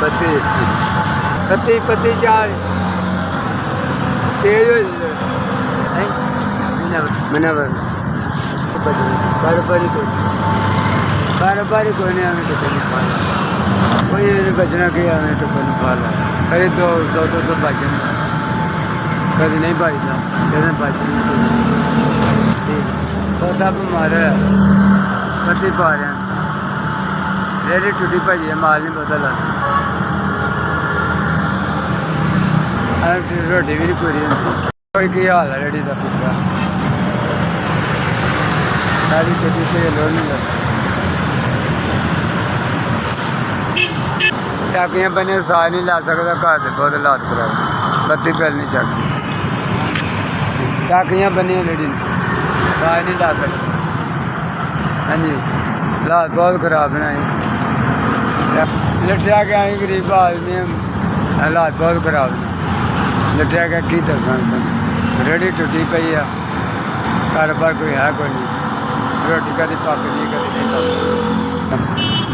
पत्ती पत्ती पत्ती चार तेज मनावर कारोबारी को नहीं हमें तो कहीं पाला कोई बचना कि हमें तो कहीं पाला कहीं तो बचन कभी नहीं बचता कहना बचना पौधा मारा पत्ती पा रहे हैं रेडी टूटी भाजी है माल नहीं पता लग रोटी भी नहीं पूरी होती कोई की हाल है रेडी का पुत्रा सारी खेती से लोड़ नहीं लगती टाकियां बने साह नहीं ला सकता घर से बहुत हालात खराब बत्ती पैल नहीं चढ़ती टाकियां बनी रेडी साह नहीं ला सकता हाँ जी हालात बहुत खराब बनाए लट्ठिया के आई गरीब आदमी हालात बहुत खराब ने लट्ठिया के की दसा रेडी टुटी पई है कारोबार कोई है कोई नहीं रोटी कभी पक नहीं कभी नहीं पक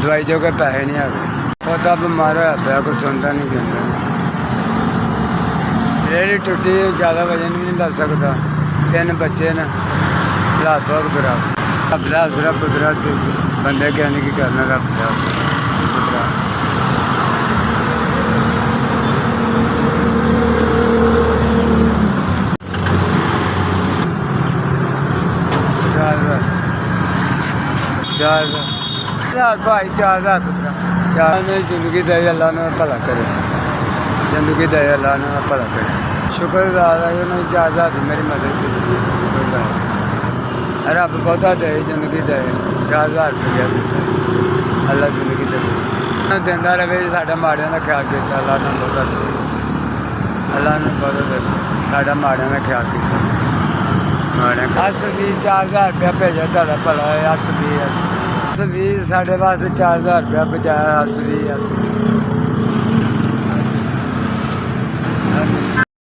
दवाई जो के पैसे नहीं आते पौधा बीमार होया पाया कुछ सुनता नहीं कहता रेडी टुटी ज़्यादा वजन भी नहीं ला सकता 3 बच्चे ने हालात बहुत खराब रब दा असरा कुदरत बंदे कहने की करना रब दा भाई 4000 चार में जिंदगी दे अल्लाह ने भला करे जिंदगी दे अल्लाह ने भला करे शुक्र अदा उन्होंने 4000 की मेरी मदद की रब बहुता दे जिंदगी दे 4000 रुपया अल्लाह जिंदगी दे देंदा रहे साढ़ा माड़िया का ख्याल किया अल्लाह ने बहुता दे अल्लाह ने बहुता दे साढ़ा माड़िया का ख्याल किया अस भी 4000 रुपया भेजा तारा भला है अस भी साढ़े वास्ते 4000 रुपया बचाया अस भी